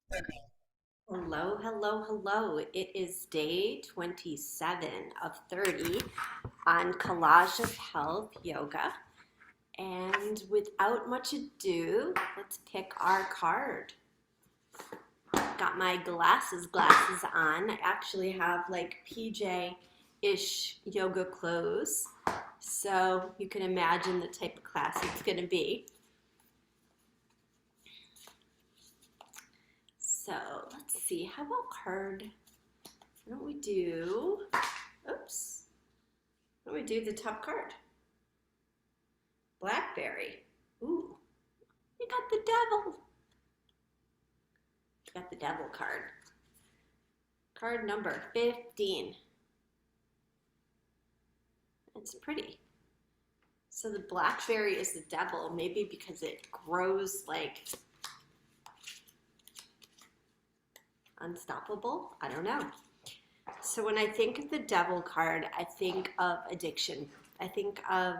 Hello, hello, hello. It is day 27 of 30 on Collage of Health Yoga. And without much ado, let's pick our card. Got my glasses on. I actually have like PJ-ish yoga clothes. So you can imagine the type of class it's going to be. So let's see, how about card? Why don't we do, oops. What do we do the top card? Blackberry. Ooh, you got the devil. You got the devil card. Card number 15. It's pretty. So the blackberry is the devil, maybe because it grows like unstoppable. I don't know. So when I think of the devil card, I think of addiction. I think of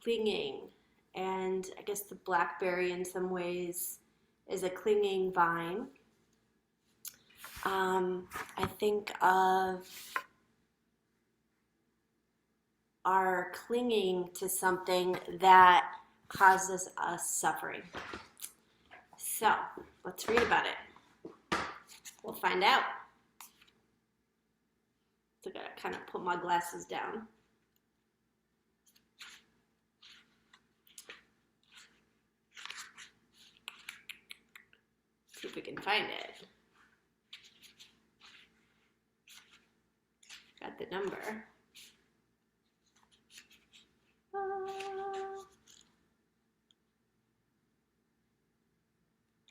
clinging. And I guess the blackberry in some ways is a clinging vine. I think of our clinging to something that causes us suffering. So let's read about it. We'll find out. So I gotta kind of put my glasses down. See if we can find it. Got the number.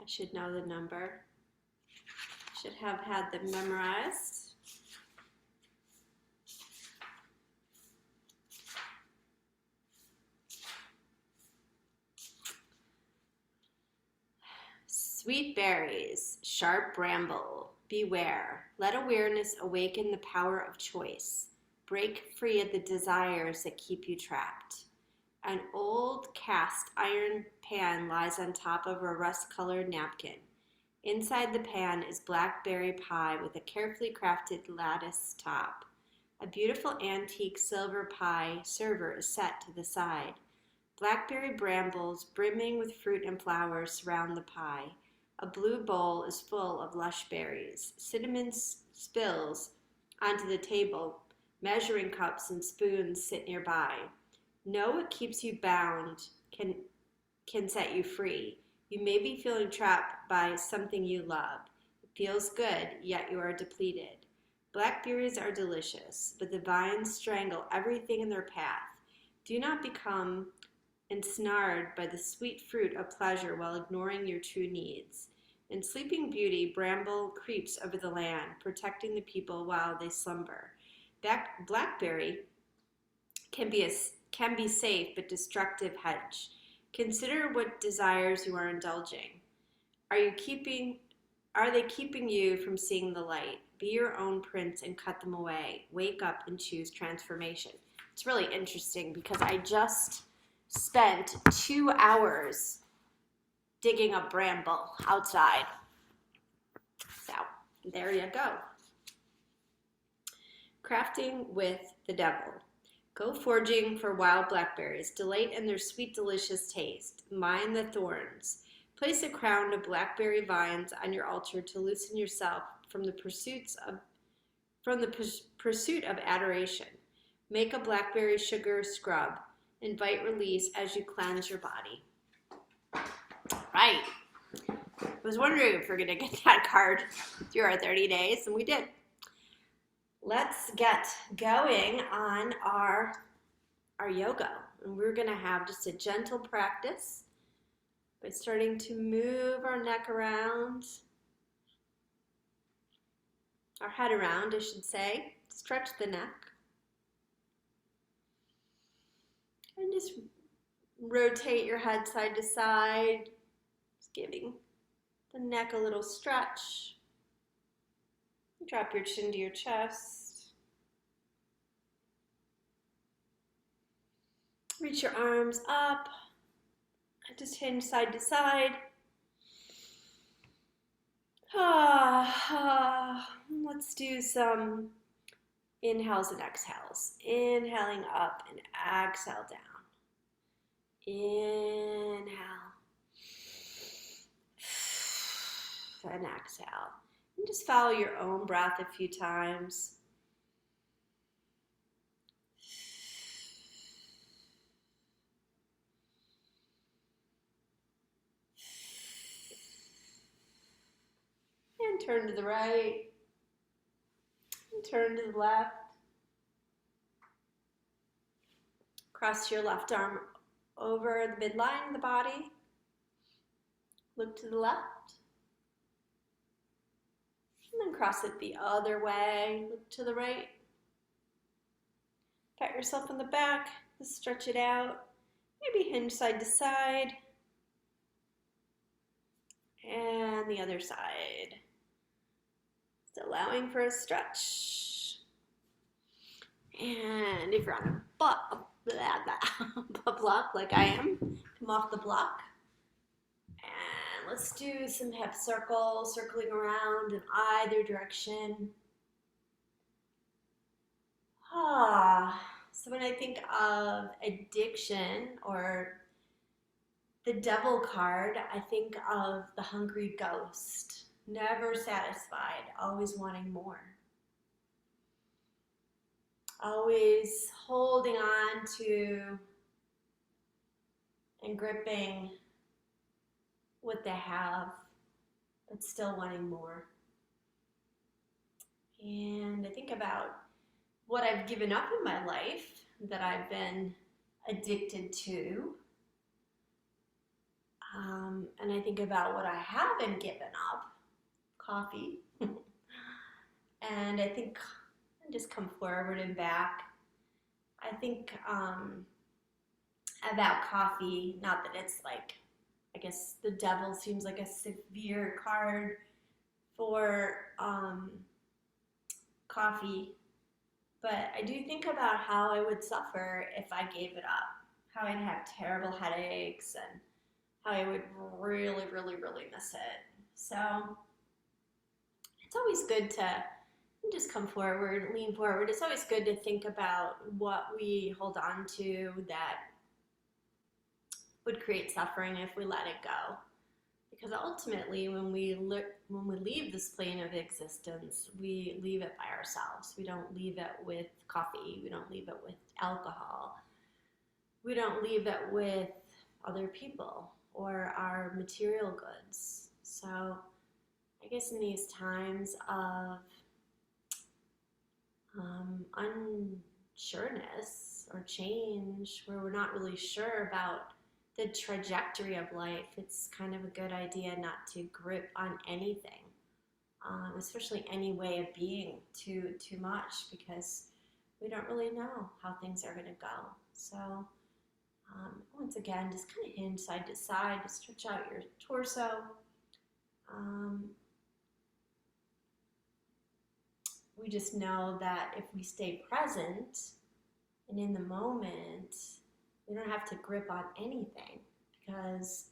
I should know the number. Should have had them memorized. Sweet berries, sharp bramble, beware. Let awareness awaken the power of choice. Break free of the desires that keep you trapped. An old cast iron pan lies on top of a rust-colored napkin. Inside the pan is blackberry pie with a carefully crafted lattice top. A beautiful antique silver pie server is set to the side. Blackberry brambles brimming with fruit and flowers surround the pie. A blue bowl is full of lush berries. Cinnamon spills onto the table. Measuring cups and spoons sit nearby. Know what keeps you bound can set you free. You may be feeling trapped by something you love. It feels good, yet you are depleted. Blackberries are delicious, but the vines strangle everything in their path. Do not become ensnared by the sweet fruit of pleasure while ignoring your true needs. In Sleeping Beauty, Bramble creeps over the land, protecting the people while they slumber. Blackberry can be safe but destructive hedge. Consider what desires you are indulging. Are they keeping you from seeing the light? Be your own prince and cut them away. Wake up and choose transformation. It's really interesting because I just spent 2 hours digging up bramble outside. So there you go. Crafting with the devil. Go foraging for wild blackberries. Delight in their sweet, delicious taste. Mind the thorns. Place a crown of blackberry vines on your altar to loosen yourself from the pursuit of adoration. Make a blackberry sugar scrub. Invite release as you cleanse your body. Right. I was wondering if we're going to get that card through our 30 days, and we did. Let's get going on our yoga. And we're going to have just a gentle practice by starting to move our neck around, our head around, I should say. Stretch the neck. And just rotate your head side to side, just giving the neck a little stretch. Drop your chin to your chest. Reach your arms up. Just hinge side to side. Let's do some inhales and exhales. Inhaling up and exhale down. Inhale and exhale. And just follow your own breath a few times. And turn to the right. And turn to the left. Cross your left arm over the midline of the body. Look to the left. And then cross it the other way. Look to the right. Pat yourself on the back. Just stretch it out. Maybe hinge side to side. And the other side. Just allowing for a stretch. And if you're on a block like I am, come off the block. And let's do some hip circles, circling around in either direction. So when I think of addiction or the devil card, I think of the hungry ghost, never satisfied, always wanting more. Always holding on to and gripping what they have, but still wanting more. And I think about what I've given up in my life that I've been addicted to. And I think about what I haven't given up, coffee. And I think I just come forward and back. I think about coffee, not that it's like, I guess the devil seems like a severe card for coffee, but I do think about how I would suffer if I gave it up, how I'd have terrible headaches and how I would really, really, really miss it. So it's always good to just come forward, lean forward. It's always good to think about what we hold on to that would create suffering if we let it go. Because ultimately, when we leave this plane of existence, we leave it by ourselves. We don't leave it with coffee. We don't leave it with alcohol. We don't leave it with other people or our material goods. So I guess in these times of unsureness or change, where we're not really sure about the trajectory of life, it's kind of a good idea not to grip on anything, especially any way of being too much, because we don't really know how things are going to go. So once again, just kind of hinge side to side to stretch out your torso. We just know that if we stay present and in the moment, we don't have to grip on anything, because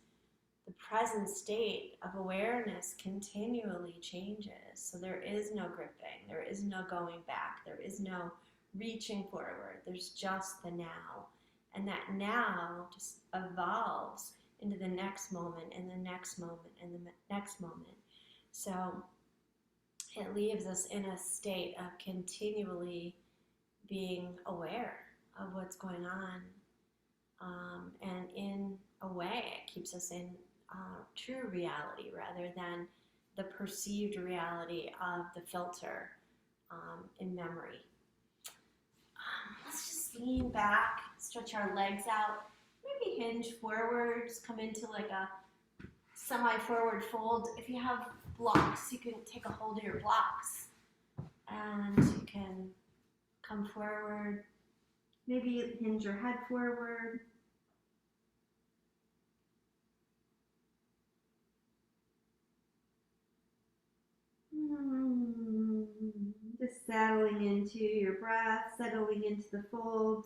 the present state of awareness continually changes. So there is no gripping, there is no going back, there is no reaching forward, there's just the now. And that now just evolves into the next moment and the next moment and the next moment. So it leaves us in a state of continually being aware of what's going on. And in a way, it keeps us in true reality rather than the perceived reality of the filter in memory. Let's just lean back, stretch our legs out, maybe hinge forward, just come into like a semi-forward fold. If you have blocks, you can take a hold of your blocks and you can come forward. Maybe hinge your head forward. Just settling into your breath, settling into the fold.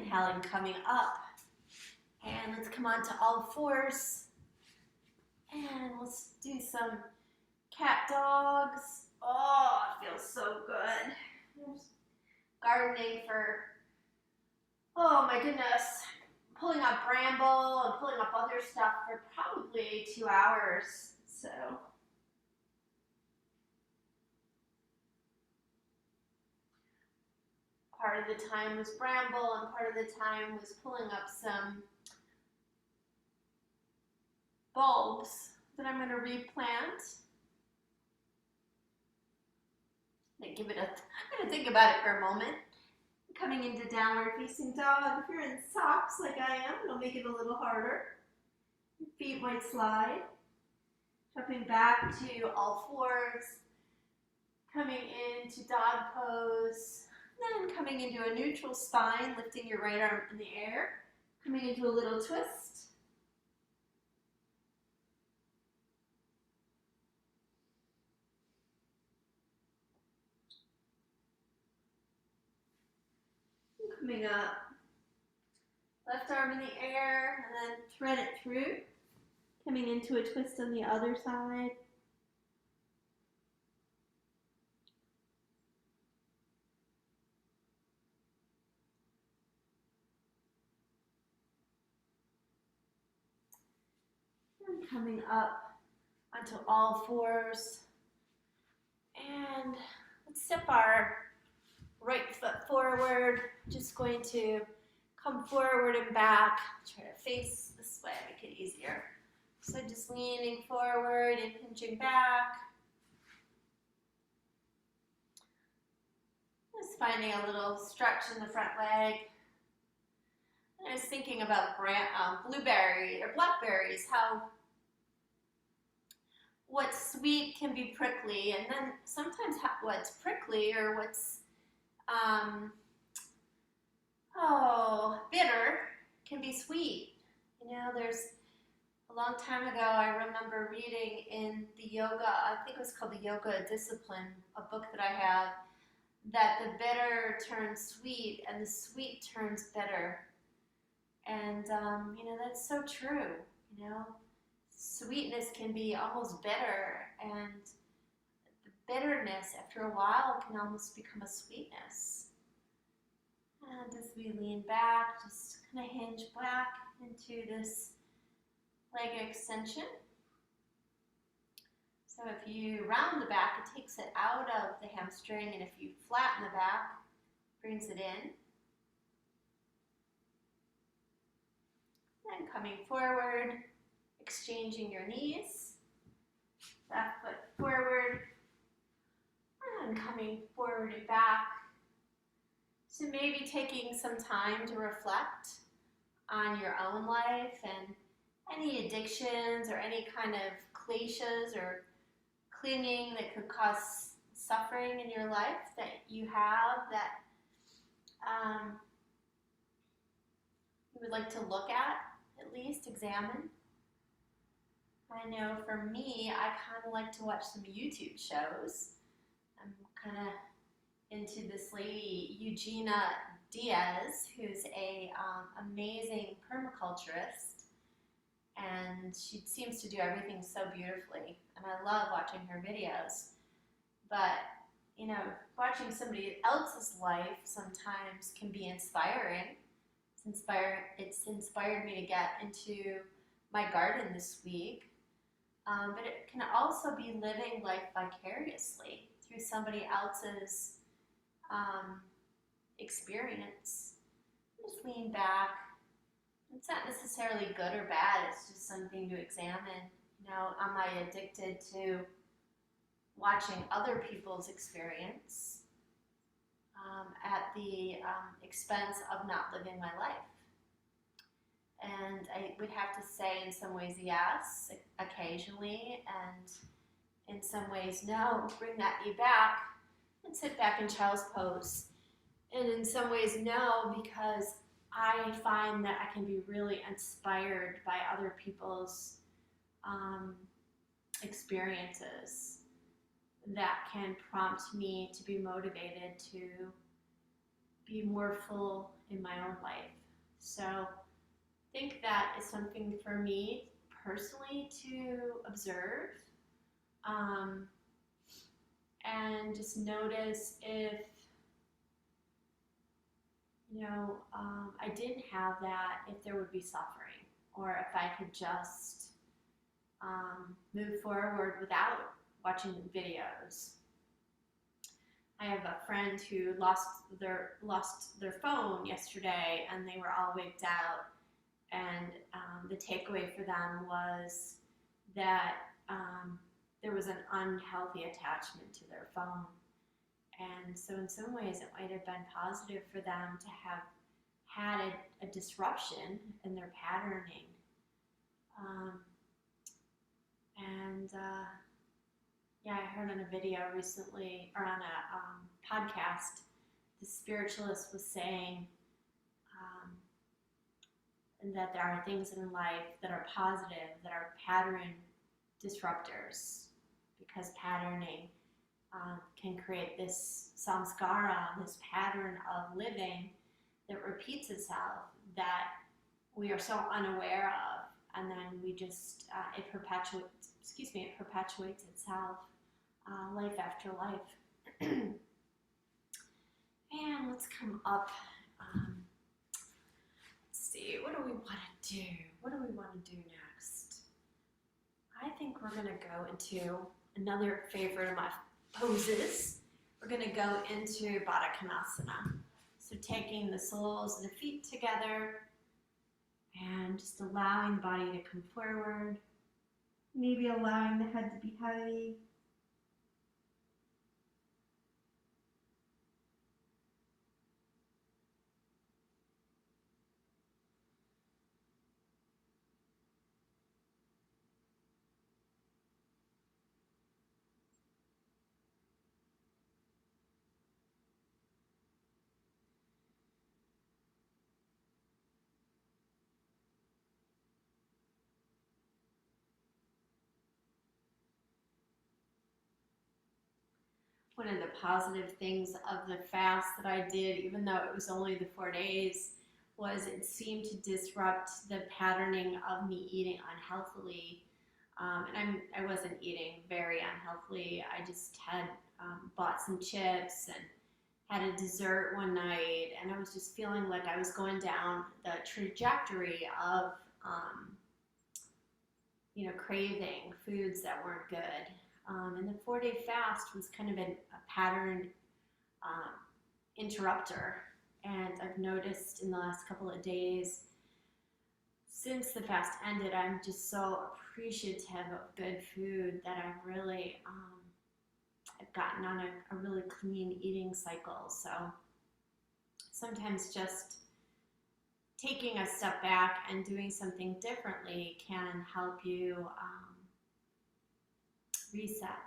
Inhaling, coming up. And let's come on to all fours. And let's do some cat dogs. Oh, it feels so good. Gardening for, oh my goodness, pulling up bramble and pulling up other stuff for probably 2 hours. So part of the time was bramble and part of the time was pulling up some bulbs that I'm going to replant. I'm going to think about it for a moment. Coming into downward facing dog. If you're in socks like I am, it'll make it a little harder. Your feet might slide. Jumping back to all fours. Coming into dog pose. Then coming into a neutral spine, lifting your right arm in the air. Coming into a little twist. Coming up, left arm in the air, and then thread it through. Coming into a twist on the other side. And coming up onto all fours. And let's step our right foot forward. Just going to come forward and back. Try to face this way, make it easier. So just leaning forward and hinging back. Just finding a little stretch in the front leg. And I was thinking about blueberry or blackberries, how what's sweet can be prickly, and then sometimes what's prickly or what's bitter can be sweet. You know, there's a long time ago, I remember reading in the yoga, I think it was called the Yoga Discipline, a book that I have, that the bitter turns sweet and the sweet turns bitter. And, you know, that's so true. You know, sweetness can be almost bitter, and the bitterness after a while can almost become a sweetness. And as we lean back, just kind of hinge back into this leg extension. So if you round the back, it takes it out of the hamstring, and if you flatten the back, it brings it in. And coming forward, exchanging your knees, back foot forward, and coming forward and back. So maybe taking some time to reflect on your own life and any addictions or any kind of kleshas or clinging that could cause suffering in your life that you have that you would like to look at least examine. I know for me, I kind of like to watch some YouTube shows. I'm kind of into this lady, Eugenia Diaz, who's a amazing permaculturist, and she seems to do everything so beautifully, and I love watching her videos. But, you know, watching somebody else's life sometimes can be inspiring. It's inspired me to get into my garden this week. But it can also be living life vicariously through somebody else's experience. Just lean back. It's not necessarily good or bad, it's just something to examine. You know, am I addicted to watching other people's experience at the expense of not living my life? And I would have to say in some ways yes, occasionally, and in some ways no. Bring that knee back and sit back in child's pose. And in some ways no, because I find that I can be really inspired by other people's experiences that can prompt me to be motivated to be more full in my own life. So I think that is something for me personally to observe, and just notice if, I didn't have that, if there would be suffering, or if I could just move forward without watching videos. I have a friend who lost their phone yesterday, and they were all wigged out. And the takeaway for them was that there was an unhealthy attachment to their phone. And so in some ways it might have been positive for them to have had a disruption in their patterning. Yeah, I heard on a video recently, or on a podcast, the spiritualist was saying that there are things in life that are positive, that are pattern disruptors, because patterning can create this samskara, this pattern of living that repeats itself, that we are so unaware of, and then we just, it perpetuates itself, life after life. And let's come up, let's see, what do we want to do? What do we want to do next? I think we're going to go into another favorite of my poses. We're going to go into Baddha Konasana. So taking the soles of the feet together and just allowing the body to come forward. Maybe allowing the head to be heavy. One of the positive things of the fast that I did, even though it was only the 4 days, was it seemed to disrupt the patterning of me eating unhealthily. And I wasn't eating very unhealthily. I just had bought some chips and had a dessert one night, and I was just feeling like I was going down the trajectory of, craving foods that weren't good. And the 4-day fast was kind of a pattern interrupter. And I've noticed in the last couple of days, since the fast ended, I'm just so appreciative of good food that I've really, I've gotten on a really clean eating cycle. So sometimes just taking a step back and doing something differently can help you reset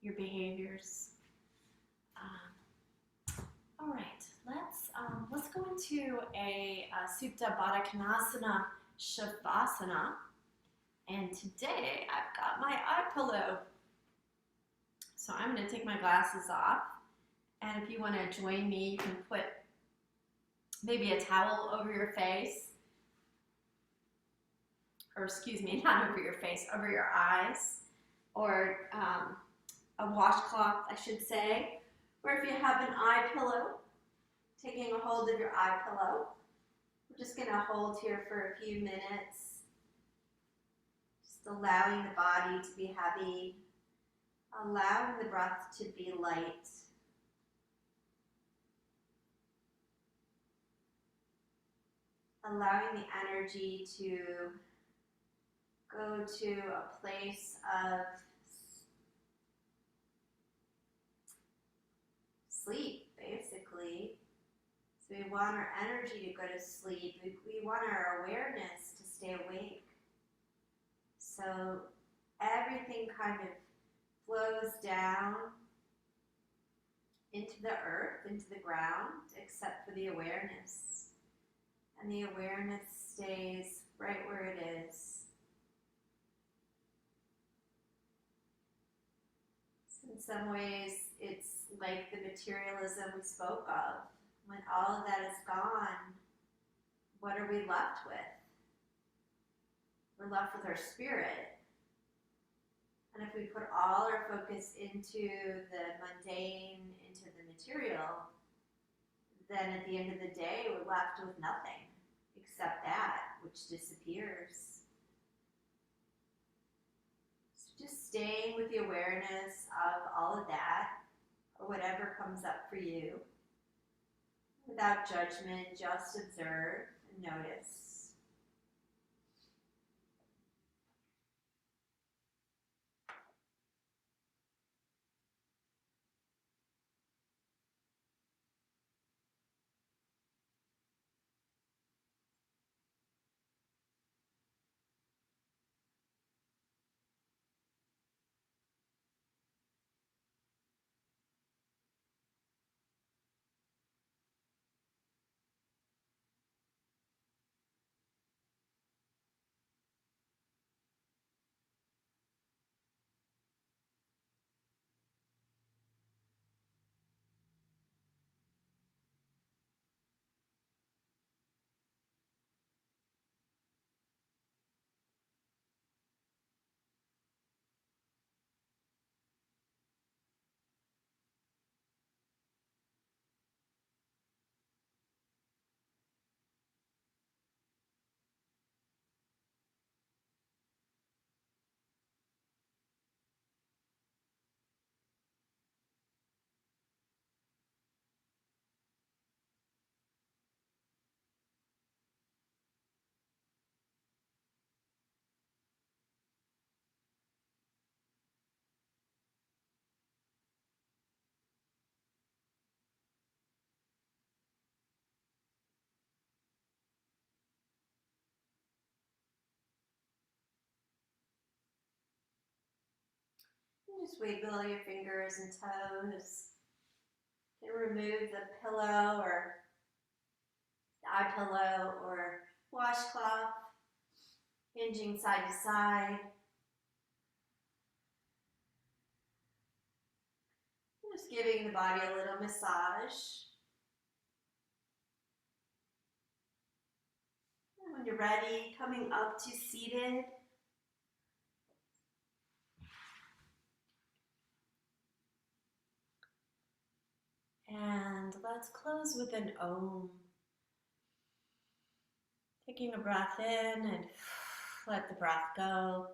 your behaviors. All right, let's go into a Supta Baddha Konasana Shavasana. And today I've got my eye pillow. So I'm going to take my glasses off. And if you want to join me, you can put maybe a towel over your face. Or excuse me, not over your face, over your eyes. Or a washcloth, I should say. Or if you have an eye pillow, taking a hold of your eye pillow. We're just going to hold here for a few minutes. Just allowing the body to be heavy. Allowing the breath to be light. Allowing the energy to go to a place of sleep, basically. So we want our energy to go to sleep. We want our awareness to stay awake. So everything kind of flows down into the earth, into the ground, except for the awareness. And the awareness stays right where it is. So in some ways, it's like the materialism we spoke of. When all of that is gone, what are we left with? We're left with our spirit. And if we put all our focus into the mundane, into the material, then at the end of the day, we're left with nothing except that which disappears. So just staying with the awareness of all of that, or whatever comes up for you, without judgment, just observe and notice. And just wiggle your fingers and toes. And remove the pillow or the eye pillow or washcloth, hinging side to side. Just giving the body a little massage. And when you're ready, coming up to seated. And let's close with an Om. Taking a breath in and let the breath go.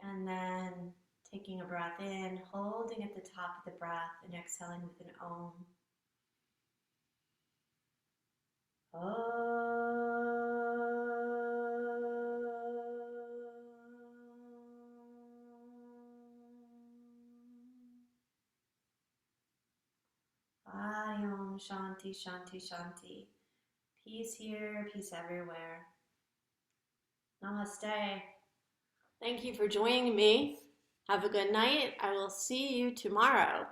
And then taking a breath in, holding at the top of the breath and exhaling with an Om. Om Shanti, Shanti, Shanti. Peace here, peace everywhere. Namaste. Thank you for joining me. Have a good night. I will see you tomorrow.